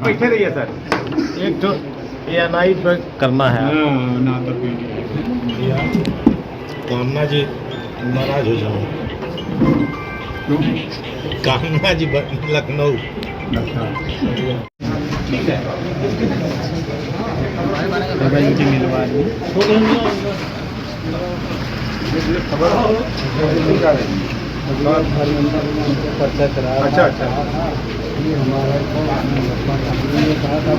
बैठे रहिए सर। एक तो ANI पर करना है। ना तो कामना जी नाराज हो जाओ। कामना जी लखनऊ। ठीक है। मुझे मिलवा दी। पर्चा करा। अच्छा अच्छा। ये हमारा ने कहा था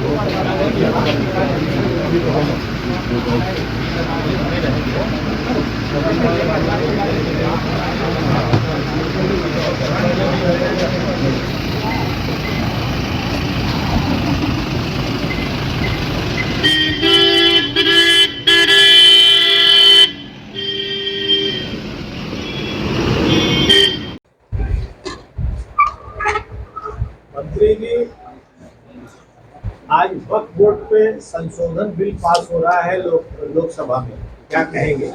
मंत्री जी, आज वक्फ बोर्ड पे संशोधन बिल पास हो रहा है लोकसभा में, क्या कहेंगे?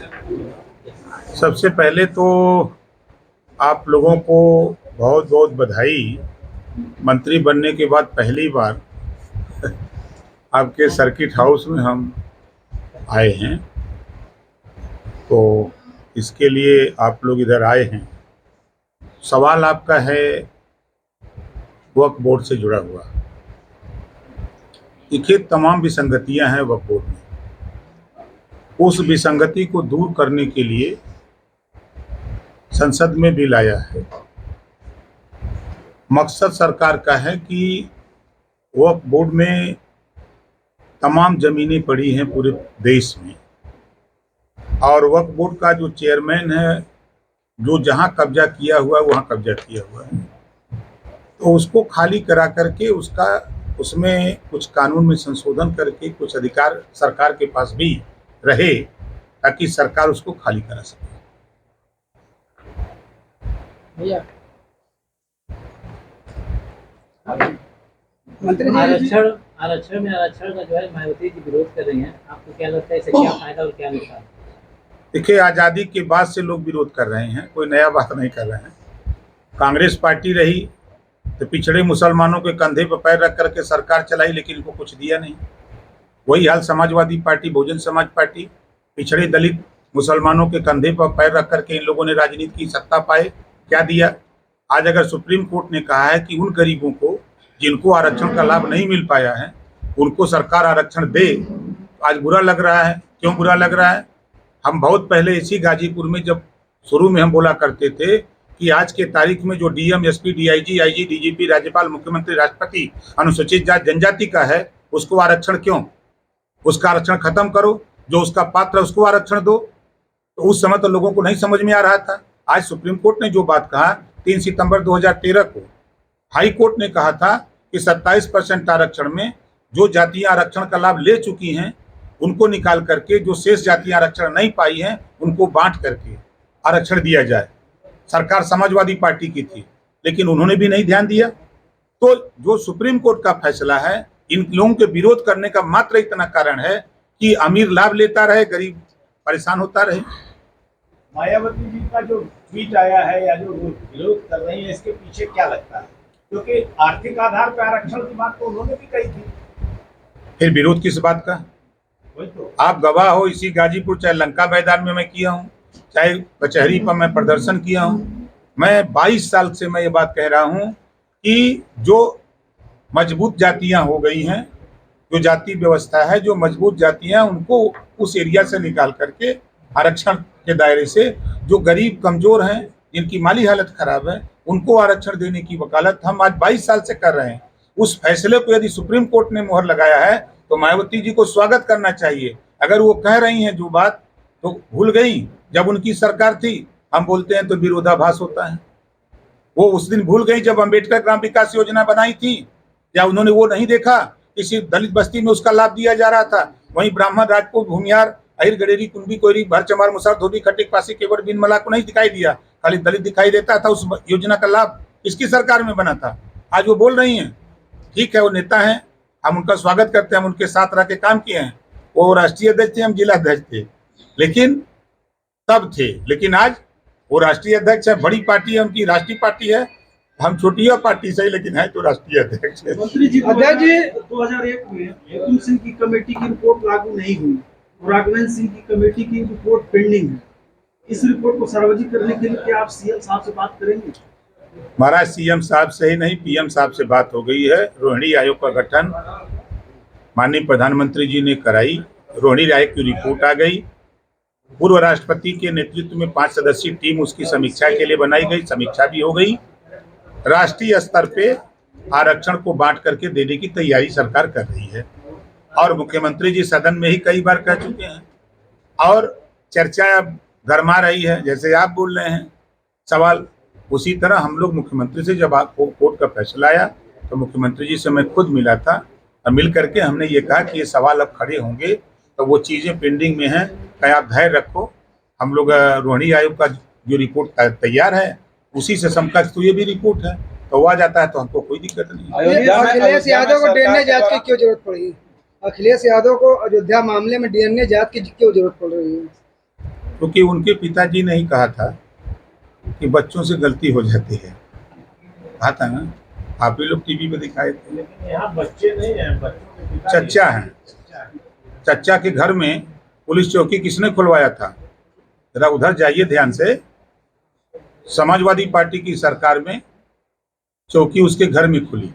सबसे पहले तो आप लोगों को बहुत बहुत बधाई। मंत्री बनने के बाद पहली बार आपके सर्किट हाउस में हम आए हैं, तो इसके लिए आप लोग इधर आए हैं। सवाल आपका है वक्फ बोर्ड से जुड़ा हुआ। देखिए, तमाम विसंगतियां हैं वक्फ बोर्ड में। उस विसंगति को दूर करने के लिए संसद में बिल आया है। मकसद सरकार का है कि वक्फ बोर्ड में तमाम जमीनें पड़ी हैं पूरे देश में, और वक्फ बोर्ड का जो चेयरमैन है, जो जहां कब्जा किया हुआ है वहां कब्जा किया हुआ है, तो उसको खाली करा करके उसमें कुछ कानून में संशोधन करके कुछ अधिकार सरकार के पास भी रहे, ताकि सरकार उसको खाली करा सके। भैया आरक्षण का जो है मायावती जी विरोध कर रही हैं, आपको क्या लगता है इससे क्या फायदा और क्या नुकसान? देखिए, आज़ादी के बाद से लोग विरोध कर रहे हैं, कोई नया बात नहीं कर रहे हैं। कांग्रेस पार्टी रही तो पिछड़े मुसलमानों के कंधे पर पैर रख करके सरकार चलाई, लेकिन इनको कुछ दिया नहीं। वही हाल समाजवादी पार्टी, बहुजन समाज पार्टी, पिछड़े दलित मुसलमानों के कंधे पर पैर रख करके इन लोगों ने राजनीति की सत्ता पाए, क्या दिया? आज अगर सुप्रीम कोर्ट ने कहा है कि उन गरीबों को जिनको आरक्षण का लाभ नहीं मिल पाया है उनको सरकार आरक्षण दे, आज बुरा लग रहा है। क्यों बुरा लग रहा है? हम बहुत पहले इसी गाजीपुर में जब शुरू में हम बोला करते थे कि आज के तारीख में जो DM, SP, DIG, IG, DGP, राज्यपाल, मुख्यमंत्री, राष्ट्रपति अनुसूचित जाति जनजाति का है, उसको आरक्षण क्यों? उसका आरक्षण खत्म करो, जो उसका पात्र है उसको आरक्षण दो। तो उस समय तो लोगों को नहीं समझ में आ रहा था। आज सुप्रीम कोर्ट ने जो बात कहा 3 सितंबर 2013 को, हाई कोर्ट ने कहा था कि 27% आरक्षण में जो जातियां आरक्षण का लाभ ले चुकी हैं उनको निकाल करके जो शेष जातियां आरक्षण नहीं पाई हैं उनको बांट करके आरक्षण दिया जाए। सरकार समाजवादी पार्टी की थी, लेकिन उन्होंने भी नहीं ध्यान दिया। तो जो सुप्रीम कोर्ट का फैसला है, इन लोगों के विरोध करने का मात्र इतना कारण है कि अमीर लाभ लेता रहे, गरीब परेशान होता रहे। मायावती जी का जो ट्वीट आया है या जो विरोध कर रही है, इसके पीछे क्या लगता है? क्योंकि आर्थिक आधार पर आरक्षण की बात तो उन्होंने भी कही थी। फिर विरोध किस बात का? वही तो आप गवाह हो। इसी गाजीपुर, चाहे लंका मैदान में मैं किया हूँ, चाहे कचहरी पर मैं प्रदर्शन किया हूँ। मैं 22 साल से मैं ये बात कह रहा हूँ कि जो मजबूत जातियां हो गई हैं, जो जाति व्यवस्था है, जो मजबूत जातियां, उनको उस एरिया से निकाल करके आरक्षण के दायरे से, जो गरीब कमजोर हैं, जिनकी माली हालत खराब है, उनको आरक्षण देने की वकालत हम आज 22 साल से कर रहे हैं। उस फैसले को यदि सुप्रीम कोर्ट ने मोहर लगाया है तो मायावती जी को स्वागत करना चाहिए। अगर वो कह रही हैं जो बात, तो भूल गई जब उनकी सरकार थी। हम बोलते हैं तो विरोधाभास होता है। वो उस दिन भूल गई जब अम्बेडकर ग्राम विकास योजना बनाई थी, या उन्होंने वो नहीं देखा किसी दलित बस्ती में उसका लाभ दिया जा रहा था? वहीं ब्राह्मण, राजपूत, भूमियार, अहिर, गडेरी, कुंभी, कोयरी, भर, चमार, मुसहर, धोबी, खट्टिक, पासी, केवट, बिन, मला को नहीं दिखाई दिया, खाली दलित दिखाई देता था। उस योजना का लाभ किसकी सरकार में बना था? आज वो बोल रही हैं। ठीक है, वो नेता हैं, हम उनका स्वागत करते हैं, हम उनके साथ रह के काम किए हैं। वो राष्ट्रीय अध्यक्ष थे, हम जिला अध्यक्ष थे, लेकिन तब थे। लेकिन आज वो राष्ट्रीय अध्यक्ष है, बड़ी पार्टी है, उनकी राष्ट्रीय पार्टी है, हम छोटिया पार्टी से ही, लेकिन है तो राष्ट्रीय अध्यक्ष है। मंत्री जी अध्यक्ष जी 2001 में हुकुम सिंह की कमेटी की रिपोर्ट लागू नहीं हुई और राघवेंद्र सिंह की कमेटी की रिपोर्ट पेंडिंग है। इस रिपोर्ट को सार्वजनिक करने के लिए क्या आप सीएम साहब से बात करेंगे? महाराज सीएम साहब से ही नहीं, पीएम साहब से बात हो गई है। रोहिणी आयोग का गठन माननीय प्रधानमंत्री जी ने कराई। रोहिणी आयोग की रिपोर्ट आ गई। पूर्व राष्ट्रपति के नेतृत्व में 5 सदस्यीय टीम उसकी समीक्षा के लिए बनाई गई। समीक्षा भी हो गई। राष्ट्रीय स्तर पे आरक्षण को बांट करके देने की तैयारी सरकार कर रही है और मुख्यमंत्री जी सदन में ही कई बार कह चुके हैं और चर्चा गरमा रही है। जैसे आप बोल रहे हैं सवाल, उसी तरह हम लोग मुख्यमंत्री से जब कोर्ट का फैसला आया तो मुख्यमंत्री जी से मैं खुद मिला था और मिल करके हमने ये कहा कि ये सवाल अब खड़े होंगे तो वो चीज़ें पेंडिंग में हैं, कहीं आप धैर्य रखो। हम लोग रोहिणी आयोग का जो रिपोर्ट तैयार है उसी से समकक्ष तो ये भी रिपोर्ट है, तो वो आ जाता है तो हमको कोई दिक्कत नहीं। अखिलेश यादव को डीएनए जांच की क्यों जरूरत पड़ी? अखिलेश यादव को अयोध्या मामले में डीएनए जांच की क्यों जरूरत पड़ रही है? क्योंकि उनके पिताजी ने ही कहा था कि बच्चों से गलती हो जाती है। कहा था ना, आप ही लोग टीवी पे दिखाए थे। लेकिन यहाँ बच्चे नहीं हैं, बच्चों के पिता चच्चा हैं। चच्चा के घर में पुलिस चौकी किसने खुलवाया था? जरा उधर जाइए ध्यान से। समाजवादी पार्टी की सरकार में चौकी उसके घर में खुली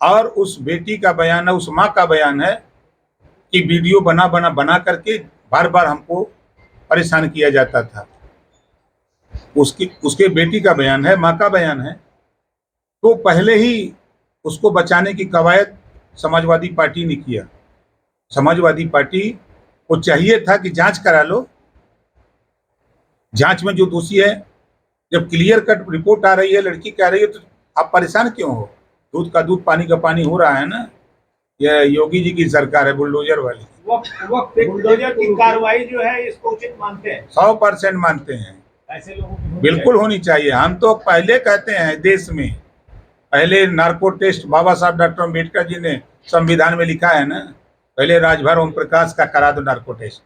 और उस बेटी का बयान है, उस माँ का बयान है कि वीडियो बना करके बार बार हमको परेशान किया जाता था। उसके बेटी का बयान है, माँ का बयान है। तो पहले ही उसको बचाने की कवायद समाजवादी पार्टी ने किया। समाजवादी पार्टी को चाहिए था कि जांच करा लो, जांच में जो दोषी है, जब क्लियर कट रिपोर्ट आ रही है, लड़की कह रही है, तो आप परेशान क्यों हो? दूध का दूध पानी का पानी हो रहा है ना। यह योगी जी की सरकार है, बुलडोजर वाली। बुलडोजर की कार्रवाई जो है इसको उचित मानते हैं? 100% मानते हैं। ऐसे लोगों की बिल्कुल होनी चाहिए। हम तो पहले कहते हैं देश में पहले नार्को टेस्ट बाबा साहब डॉक्टर अम्बेडकर जी ने संविधान में लिखा है ना, पहले राजभर ओम प्रकाश का करा दो नार्को टेस्ट,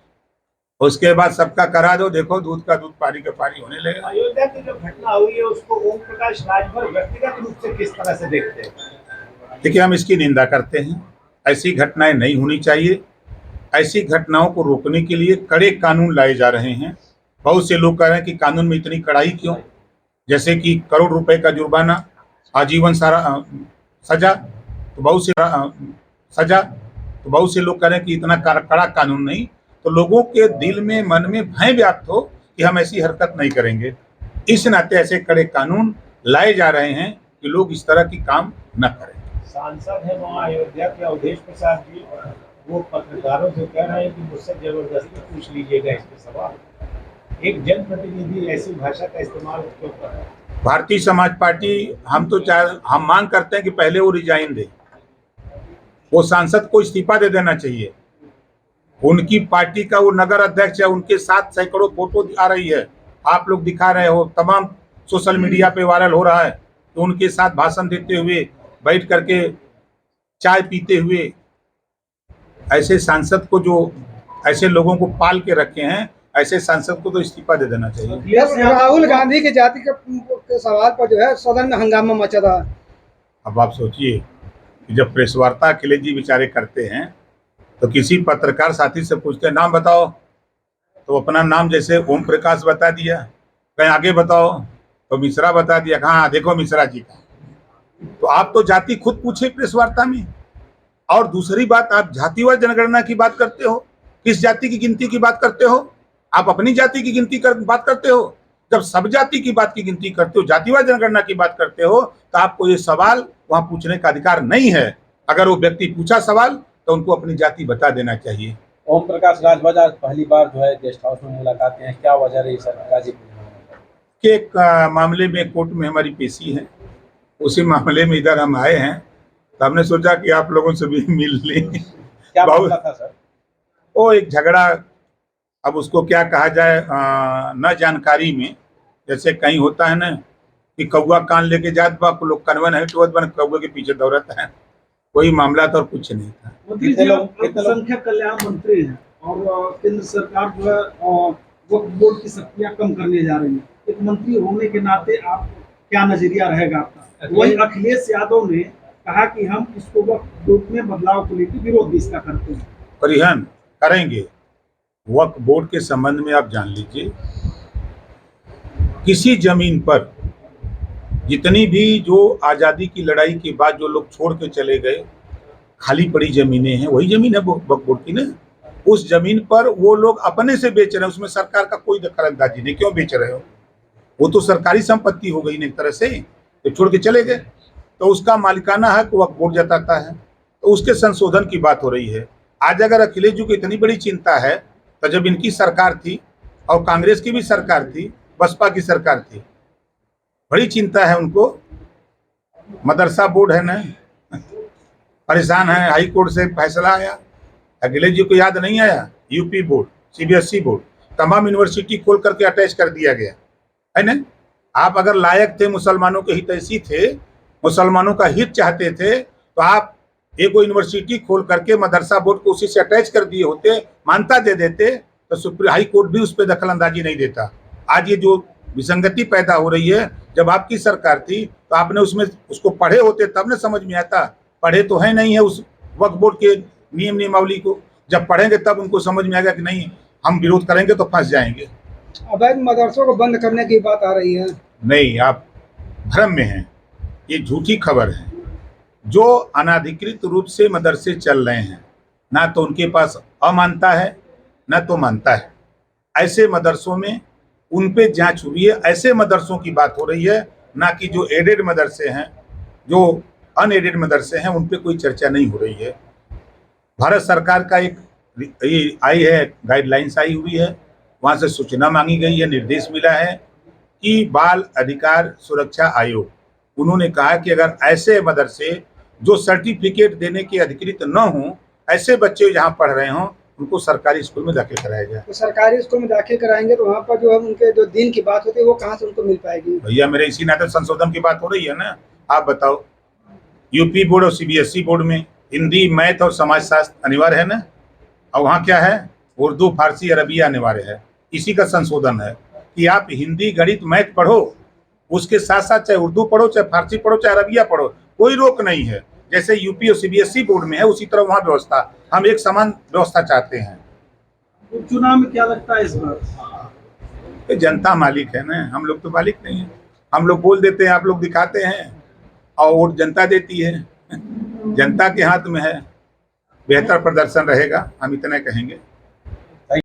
उसके बाद सबका करा दो, देखो दूध का दूध पानी का पानी होने लगेगा। अयोध्या की जो घटना हुई है उसको ओम प्रकाश राजभर व्यक्तिगत रूप से किस तरह से देखते हैं? देखिए, हम इसकी निंदा करते हैं। ऐसी घटनाएं नहीं होनी चाहिए। ऐसी घटनाओं को रोकने के लिए कड़े कानून लाए जा रहे हैं। बहुत से लोग कह रहे हैं कि कानून में इतनी कड़ाई क्यों, जैसे कि करोड़ रुपए का जुर्माना, आजीवन सजा, तो बहुत से लोग कह रहे हैं कि इतना कड़ा कानून नहीं, तो लोगों के दिल में मन में भय व्याप्त हो कि हम ऐसी हरकत नहीं करेंगे। इस नाते ऐसे कड़े कानून लाए जा रहे हैं कि लोग इस तरह की काम न करें। सांसद है वहाँ अयोध्या के अवधेश प्रसाद जी, वो पत्रकारों से कह रहे हैं कि मुझसे जबरदस्ती पूछ लीजिएगा इसके सवाल। एक जनप्रतिनिधि ऐसी भाषा का इस्तेमाल क्यों कर रहा है? भारतीय समाज पार्टी, हम मांग करते हैं कि पहले वो रिजाइन दे। वो सांसद को इस्तीफा दे देना चाहिए। उनकी पार्टी का वो नगर अध्यक्ष है, उनके साथ सैकड़ों फोटो आ रही है, आप लोग दिखा रहे हो, तमाम सोशल मीडिया पे वायरल हो रहा है कि उनके साथ भाषण देते हुए, बैठ करके चाय पीते हुए, ऐसे सांसद को, जो ऐसे लोगों को पाल के रखे हैं, ऐसे सांसद को तो इस्तीफा दे देना चाहिए। राहुल गांधी की जाति के सवाल पर जो है सदन में हंगामा मचा रहा है। अब आप सोचिए कि जब प्रेस वार्ता अखिलेश जी बेचारे करते हैं तो किसी पत्रकार साथी से पूछते हैं नाम बताओ, तो अपना नाम जैसे ओम प्रकाश बता दिया, कहीं आगे बताओ तो मिश्रा बता दिया, हाँ देखो मिश्रा जी का। तो आप तो जाति खुद पूछे प्रेस वार्ता में। और दूसरी बात, आप जातिवार जनगणना की बात करते हो, किस जाति की गिनती की बात करते हो? आप अपनी जाति की गिनती बात करते हो। जब सब जाति की बात की गिनती करते हो, जातिवार जनगणना की बात करते हो, तो आपको ये सवाल वहां पूछने का अधिकार नहीं है। अगर वो व्यक्ति पूछा सवाल तो उनको अपनी जाति बता देना चाहिए। ओम प्रकाश राजभर आज पहली बार जो है गेस्ट हाउस में मुलाकात है, क्या वजह रही सर गाजीपुर के एक मामले में कोर्ट में हमारी पेशी है, उसी मामले में इधर हम आए हैं, तो हमने सोचा कि आप लोगों से भी मिल लें। क्या मामला था सर? वो एक झगड़ा, अब उसको क्या कहा जाए, न जानकारी में, जैसे कहीं होता है ना कि कौआ कान लेके जात बा, लोग कनवन है तो बन कौए के पीछे दौड़ता है, कोई मामला तो और कुछ नहीं था। मंत्री जी अल्पसंख्यक कल्याण मंत्री हैं और केंद्र सरकार जो है वक्फ बोर्ड की शक्तियां कम करने जा रही है। एक मंत्री होने के नाते आप क्या नजरिया रहेगा आपका? वही अखिलेश यादव ने कहा कि हम इसको वक्फ बोर्ड में बदलाव को लेकर विरोध भी इसका करते हैं। परिहन करेंगे। वक्फ बोर्ड के संबंध में आप जान लीजिए, किसी जमीन पर जितनी भी जो आज़ादी की लड़ाई के बाद जो लोग छोड़ के चले गए खाली पड़ी जमीनें हैं, वही जमीन है वक्फ बोर्ड की ना। उस जमीन पर वो लोग अपने से बेच रहे हैं, उसमें सरकार का कोई दखलंदाजी नहीं। क्यों बेच रहे हो? वो तो सरकारी संपत्ति हो गई ना एक तरह से, तो छोड़ के चले गए, तो उसका मालिकाना हक वक्फ बोर्ड जताता है। तो उसके संशोधन की बात हो रही है। आज अगर अखिलेश जी को इतनी बड़ी चिंता है, तो जब इनकी सरकार थी और कांग्रेस की भी सरकार थी, बसपा की सरकार थी, बड़ी चिंता है उनको। मदरसा बोर्ड है ना, परेशान है, हाई कोर्ट से फैसला आया, अखिलेश जी को याद नहीं आया। यूपी बोर्ड, सीबीएसई बोर्ड, तमाम यूनिवर्सिटी खोल करके अटैच कर दिया गया है ना। आप अगर लायक थे, मुसलमानों के हितैषी थे, मुसलमानों का हित चाहते थे, तो आप एक यूनिवर्सिटी खोल करके मदरसा बोर्ड को उसी से अटैच कर दिए होते, मान्यता दे देते, तो सुप्रीम हाई कोर्ट भी उस पर दखल अंदाजी नहीं देता। आज ये जो विसंगति पैदा हो रही है, जब आपकी सरकार थी तो आपने उसमें उसको पढ़े होते तब न समझ में आता। पढ़े तो है नहीं है उस वक्फ बोर्ड के नियम नियमावली को। जब पढ़ेंगे तब उनको समझ में आएगा कि नहीं, हम विरोध करेंगे तो फंस जाएंगे। अवैध मदरसों को बंद करने की बात आ रही है। नहीं, आप भ्रम में हैं, ये झूठी खबर है। जो अनाधिकृत रूप से मदरसे चल रहे हैं, ना तो उनके पास अमानता है ना तो मानता है, ऐसे मदरसों में उन पे जांच हुई है। ऐसे मदरसों की बात हो रही है, ना कि जो एडेड मदरसे हैं, जो अनएडेड मदरसे हैं, उन पे कोई चर्चा नहीं हो रही है। भारत सरकार का एक ये आई है, गाइडलाइंस आई हुई है, वहाँ से सूचना मांगी गई है, निर्देश मिला है कि बाल अधिकार सुरक्षा आयोग, उन्होंने कहा कि अगर ऐसे मदरसे जो सर्टिफिकेट देने के अधिकृत न हों, ऐसे बच्चे जहाँ पढ़ रहे हों, उनको सरकारी स्कूल में दाखिल कराया जाए। तो सरकारी स्कूल में दाखिल कराएंगे तो वहाँ पर जो है उनके जो दिन की बात होती है वो कहाँ से उनको मिल पाएगी? भैया मेरे इसी नाते संशोधन की बात हो रही है ना। आप बताओ, यूपी बोर्ड और सीबीएसई बोर्ड में हिंदी, मैथ और समाजशास्त्र अनिवार्य है ना, और वहाँ क्या है, उर्दू, फारसी, अरबी अनिवार्य है। इसी का संशोधन है कि आप हिंदी, गणित, मैथ पढ़ो, उसके साथ साथ चाहे उर्दू पढ़ो, चाहे फारसी पढ़ो, चाहे अरबिया पढ़ो, कोई रोक नहीं है। जैसे यूपी और सीबीएसई बोर्ड में है, उसी तरह वहाँ व्यवस्था, हम एक समान व्यवस्था चाहते हैं। उपचुनाव में क्या लगता है इस बार? ये जनता मालिक है ना, हम लोग तो मालिक नहीं है। हम लोग बोल देते हैं, आप लोग दिखाते हैं, और वोट जनता देती है। जनता के हाथ में है, बेहतर प्रदर्शन रहेगा, हम इतना कहेंगे।